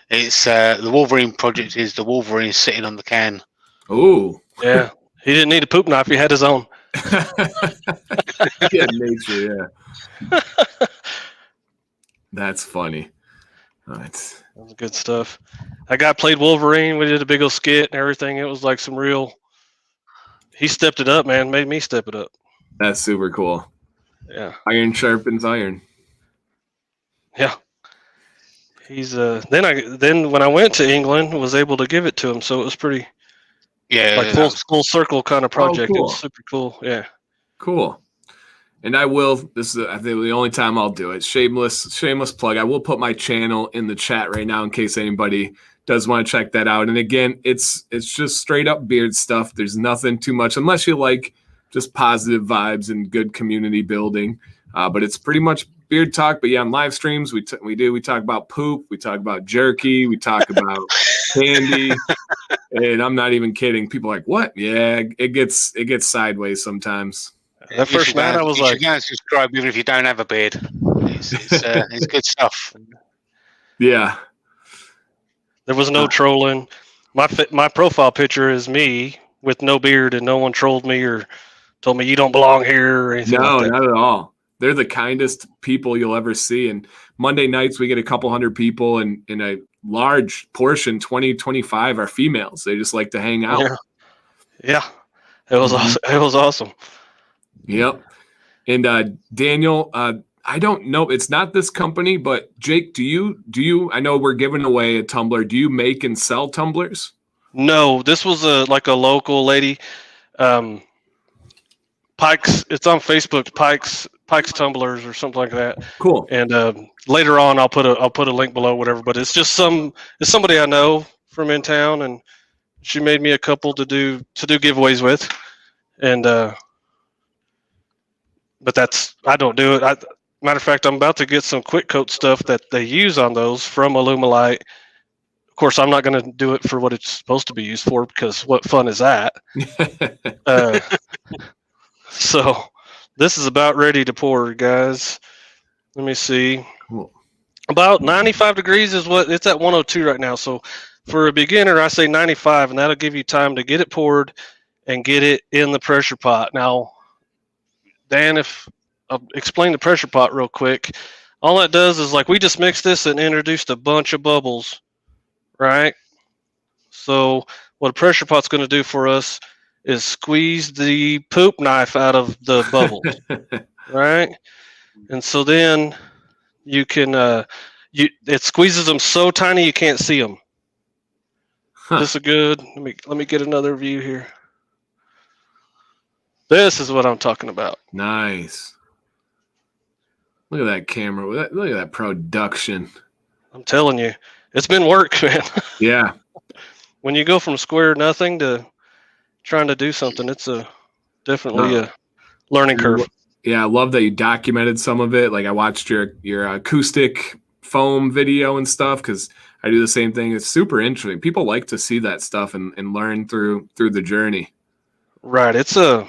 It's the Wolverine project is the Wolverine sitting on the can. Ooh. Yeah, he didn't need a poop knife. He had his own. Yeah, nature. Yeah. That's funny. That was good stuff. That guy played Wolverine. We did a big old skit and everything. It was like some real. He stepped it up, man. Made me step it up. That's super cool. Yeah. Iron sharpens iron. Yeah. He's then when I went to England, was able to give it to him, so it was pretty. Yeah, like full circle kind of project. Cool. It was super cool. Yeah. Cool. And I will. This is I think the only time I'll do it. Shameless plug. I will put my channel in the chat right now in case anybody does want to check that out. And again, it's just straight up beard stuff. There's nothing too much unless you like just positive vibes and good community building. But it's pretty much beard talk. But yeah, on live streams we talk about poop. We talk about jerky. We talk about candy. And I'm not even kidding. People are like, what? Yeah, it gets sideways sometimes. That first night I was like, you can subscribe even if you don't have a beard. It's good stuff. Yeah. There was no trolling. My profile picture is me with no beard, and no one trolled me or told me you don't belong here or anything. No, like that. not at all. They're the kindest people you'll ever see. And Monday nights we get a couple hundred people, and in a large portion, 20, 25 are females. They just like to hang out. Yeah. It was awesome. It was awesome. Yep. And Daniel, I don't know. It's not this company, but Jake, do you? I know we're giving away a tumbler. Do you make and sell tumblers? No, this was like a local lady. Pike's. It's on Facebook. Pike's Tumblers or something like that. Cool. And later on, I'll put a link below, whatever. But it's just it's somebody I know from in town, and she made me a couple to do giveaways with, and but I don't do it. Matter of fact, I'm about to get some quick coat stuff that they use on those from Alumilite. Of course, I'm not going to do it for what it's supposed to be used for, because what fun is that? So this is about ready to pour, guys. Let me see. Cool. About 95 degrees is what it's at 102 right now. So for a beginner, I say 95, and that'll give you time to get it poured and get it in the pressure pot. Now, Dan, if I'll explain the pressure pot real quick. All that does is, like, we just mixed this and introduced a bunch of bubbles, right? So what a pressure pot's going to do for us is squeeze the poop knife out of the bubbles, right? And so then you can, it squeezes them so tiny you can't see them. Huh. This is good. Let me get another view here. This is what I'm talking about. Nice. Look at that camera. Look at that production. I'm telling you, it's been work, man. Yeah. When you go from square nothing to trying to do something, it's definitely a learning curve. Yeah, I love that you documented some of it. Like I watched your acoustic foam video and stuff because I do the same thing. It's super interesting. People like to see that stuff and learn through the journey. Right. And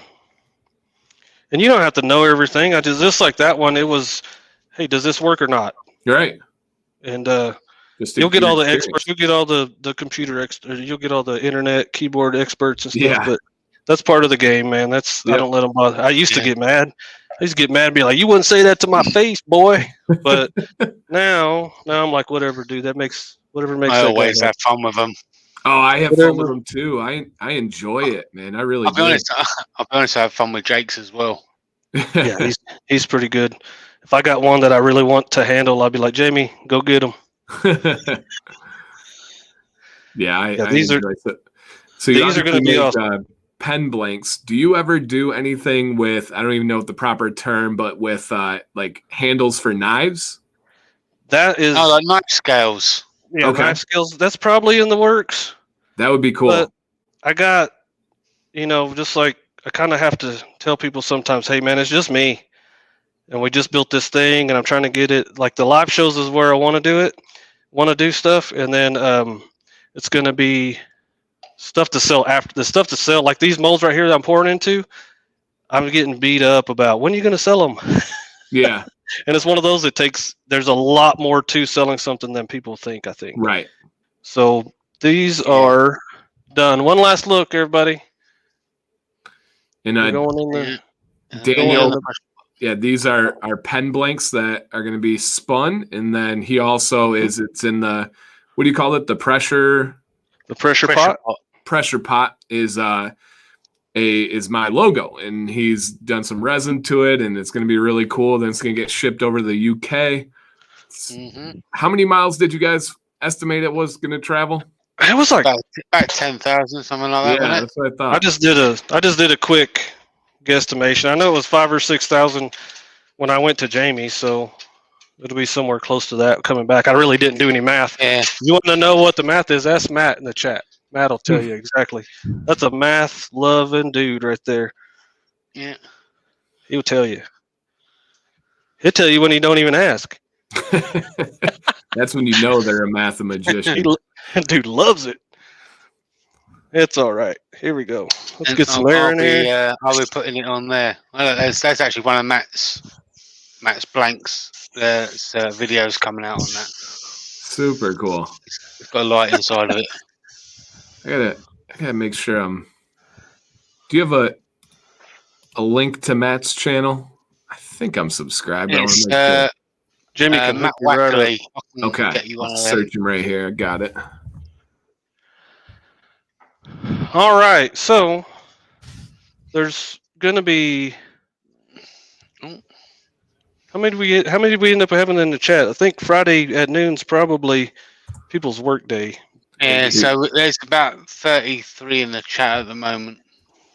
you don't have to know everything. I just like that one. It was, hey, does this work or not? You're right. And Just you'll get all the experience. experts. You'll get all the computer experts. You'll get all the internet keyboard experts and stuff. Yeah. But that's part of the game, man. I don't let them bother. I used to get mad. I used to get mad and be like, "You wouldn't say that to my face, boy." But now I'm like, whatever, dude. Whatever makes. I that always guy have fun with them. Oh, I have Whatever. fun with them too. I enjoy it, man. I really I'll be honest. I have fun with Jake's as well. Yeah, he's pretty good. If I got one that I really want to handle, I'll be like, Jamie, go get him. These are. So these are going to be awesome. Pen blanks. Do you ever do anything with? I don't even know what the proper term, but with like handles for knives. That is like knife scales. Yeah, Okay. knife skills. That's probably in the works. That would be cool. But I got, just like I kind of have to tell people sometimes, hey man, it's just me, and we just built this thing, and I'm trying to get it. Like the live shows is where I want to do it, want to do stuff, and then it's going to be stuff to sell after the stuff to sell. Like these molds right here that I'm pouring into, I'm getting beat up about when are you going to sell them. Yeah. And it's one of those there's a lot more to selling something than people think, I think. Right. So these are done. One last look, everybody. And going in there. Daniel, these are pen blanks that are going to be spun. And then he also it's in the, what do you call it? The pressure pot? Pressure pot is my logo, and he's done some resin to it, and it's going to be really cool. Then it's going to get shipped over to the UK. Mm-hmm. How many miles did you guys estimate it was going to travel? It was like about 10,000, something like that. Yeah, that's what I thought. I just did a quick guesstimation. I know it was 5,000 or 6,000 when I went to Jamie, so it'll be somewhere close to that coming back. I really didn't do any math. Yeah. You want to know what the math is? Ask Matt in the chat. Matt will tell you exactly. That's a math-loving dude right there. Yeah. He'll tell you. He'll tell you when he don't even ask. That's when you know they're a magician. Dude loves it. It's all right. Here we go. Let's get some air in here. I'll be putting it on there. That's actually one of Matt's blanks. There's videos coming out on that. Super cool. It's got a light inside of it. I gotta make sure do you have a link to Matt's channel? I think I'm subscribed. It's Jimmy can Matt right Wackley. Okay. I'll search him right here. I got it. All right. So there's gonna be how many did we end up having in the chat? I think Friday at noon's probably people's work day. Yeah, so there's about 33 in the chat at the moment.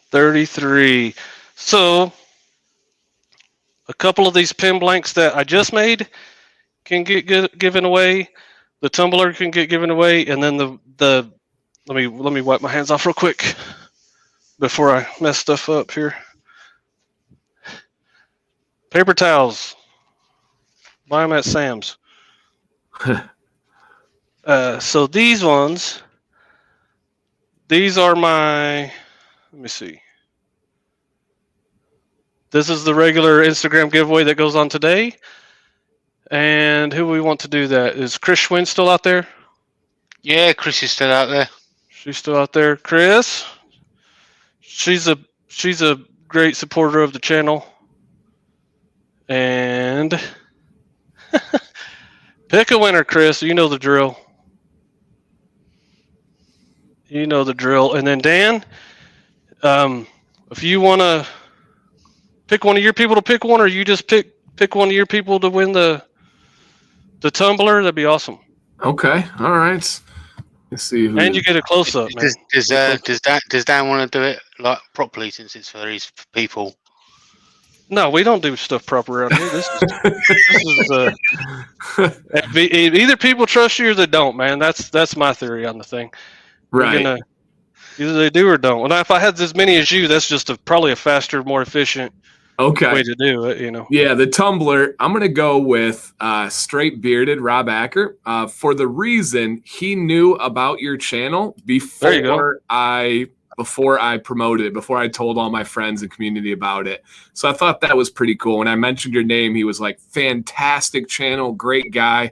33. So a couple of these pen blanks that I just made can get given away. The tumbler can get given away, and then the let me wipe my hands off real quick before I mess stuff up here. Paper towels. Buy them at Sam's. So these ones, these are my, let me see. This is the regular Instagram giveaway that goes on today. And who we want to do that? Is Chris Schwinn still out there? Yeah, Chris is still out there. She's still out there. Chris, she's a great supporter of the channel. And pick a winner, Chris. You know the drill. You know the drill. And then Dan, if you want to pick one of your people to pick one, or you just pick one of your people to win the tumbler, that'd be awesome. Okay. All right. Let's see. And you get a close up, man. Does Dan want to do it like properly since it's for these people? No, we don't do stuff proper around here. This is either people trust you or they don't, man. That's my theory on the thing. Right. Either they do or don't. Well, now, if I had as many as you, that's just probably a faster, more efficient Okay. way to do it, Yeah, the tumbler, I'm going to go with straight bearded Rob Acker for the reason he knew about your channel There you go. before I promoted it, before I told all my friends and community about it. So I thought that was pretty cool. When I mentioned your name, he was like, fantastic channel, great guy.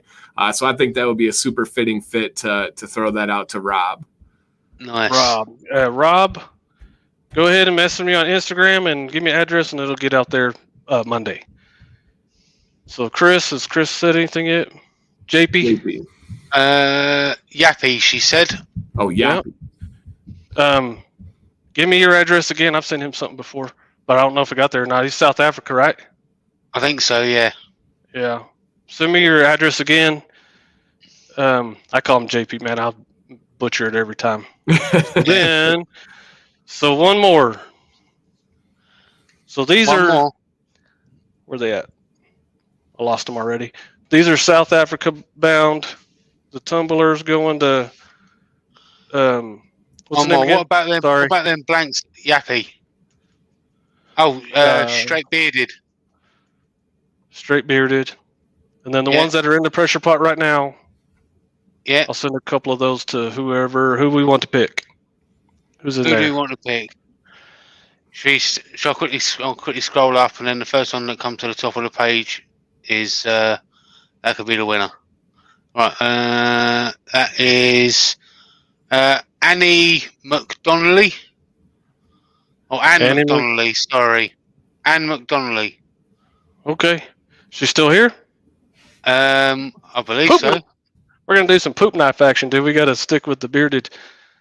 So I think that would be a super fitting fit to throw that out to Rob. Nice. Rob, go ahead and message me on Instagram and give me an address, and it'll get out there Monday. So Chris, has Chris said anything yet? JP? Yappy, she said. Oh, yeah. Give me your address again. I've sent him something before, but I don't know if it got there or not. He's South Africa, right? I think so, yeah. Yeah. Send me your address again. I call him JP, man. I'll butcher it every time. Then, so one more. So these are, where are they at? I lost them already. These are South Africa bound. The tumblers going to, what's the name again? What about them? Sorry. What about them blanks, Yappy? Oh, straight bearded. Straight bearded. And then the ones that are in the pressure pot right now, yeah, I'll send a couple of those to who we want to pick. Who's in there? Who do you want to pick? Shall I quickly scroll up, and then the first one that comes to the top of the page is that could be the winner. Right, that is Annie McDonnelly. Oh, Anne McDonnelly, sorry. Anne McDonnelly. Okay. She's still here? I believe Poop so. knife. We're going to do some poop knife action, dude. We got to stick with the bearded.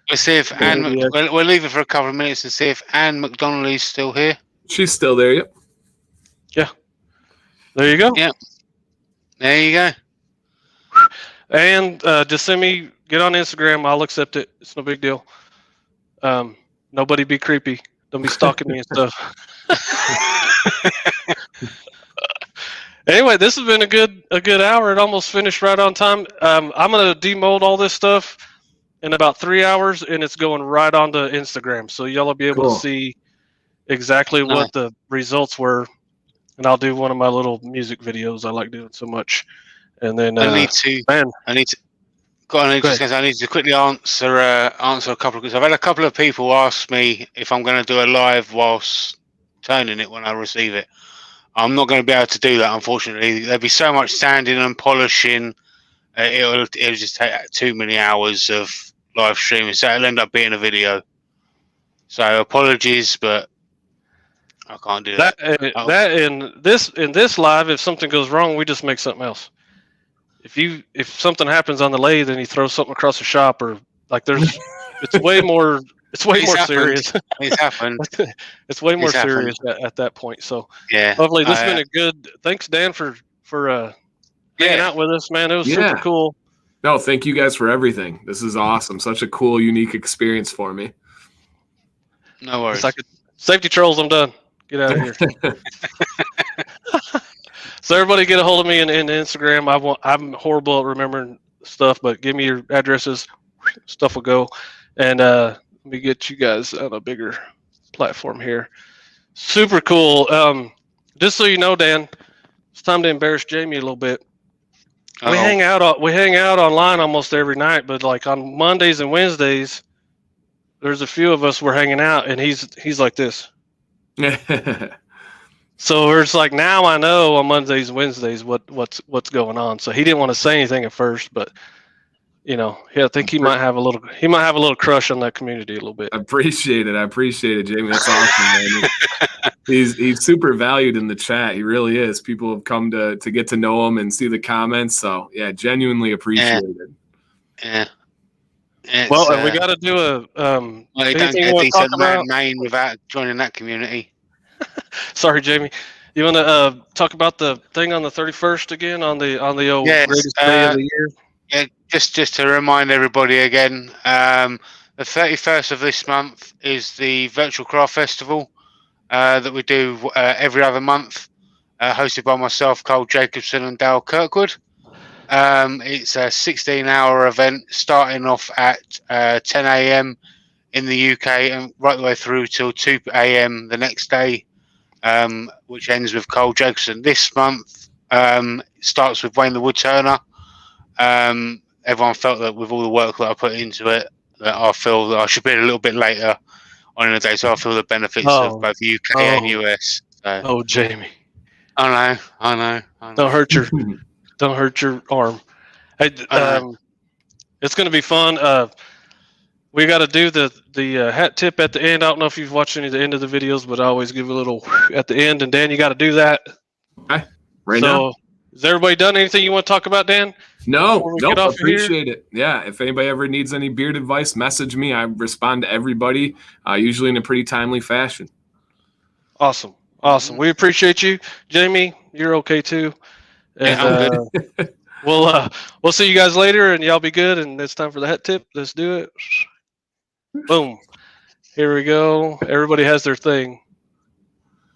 We'll see if we'll leave it for a couple of minutes and see if Anne McDonnelly's still here. She's still there, yep. Yeah. There you go. Yep. There you go. And just send me, get on Instagram. I'll accept it. It's no big deal. Nobody be creepy. Don't be stalking me and stuff. Anyway, this has been a good hour. It almost finished right on time. I'm gonna demold all this stuff in about 3 hours, and it's going right onto Instagram. So y'all will be able to see exactly what the results were. And I'll do one of my little music videos I like doing so much. And then I need to quickly answer a couple, because I've had a couple of people ask me if I'm going to do a live whilst turning it when I receive it. I'm not going to be able to do that, unfortunately. There'll be so much sanding and polishing. It'll just take too many hours of live streaming, so it'll end up being a video. So apologies, but I can't do that. In this live, if something goes wrong, we just make something else. If something happens on the lathe and you throw something across the shop, or like it's way more serious. It's happened. It's way more serious at that point. So yeah, hopefully this has been a good. Thanks, Dan, for hanging out with us, man. It was super cool. No, thank you guys for everything. This is awesome. Such a cool, unique experience for me. No worries. It's like safety trolls. I'm done. Get out of here. So everybody get a hold of me in Instagram. I'm horrible at remembering stuff, but give me your addresses. Stuff will go. And let me get you guys on a bigger platform here. Super cool. Just so you know, Dan, it's time to embarrass Jamie a little bit. Uh-oh. We hang out online almost every night, but like on Mondays and Wednesdays, there's a few of us we're hanging out, and he's like this. So it's like now I know on Mondays and Wednesdays what's going on. So he didn't want to say anything at first, but I think he might have a little crush on that community a little bit. I appreciate it, Jamie. That's awesome, man. He's super valued in the chat. He really is. People have come to get to know him and see the comments. So yeah, genuinely appreciated. Yeah. Well, and we got to do a. You don't get a decent man without joining that community. Sorry, Jamie. You want to talk about the thing on the 31st again on the old greatest day of the year? Yeah, just to remind everybody again, the 31st of this month is the Virtual Craft Festival that we do every other month, hosted by myself, Cole Jacobson, and Dale Kirkwood. It's a 16-hour event starting off at 10 a.m. in the UK and right the way through till 2 a.m. the next day which ends with Cole Jacobson. This month starts with Wayne the Woodturner. Everyone felt that with all the work that I put into it, that I feel that I should be a little bit later on in the day, so I feel the benefits of both UK and US. So. Oh, Jamie. I know. Don't hurt your arm. Hey, it's going to be fun. We got to do the hat tip at the end. I don't know if you've watched any of the end of the videos, but I always give a little at the end. And Dan, you got to do that. Okay. Now. Has everybody done anything you want to talk about, Dan? No, appreciate it. Yeah, if anybody ever needs any beard advice, message me. I respond to everybody, usually in a pretty timely fashion. Awesome. We appreciate you, Jamie. You're okay too. And we'll see you guys later, and y'all be good. And it's time for the hat tip. Let's do it. Boom. Here we go. Everybody has their thing.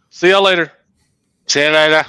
See y'all later. See you later.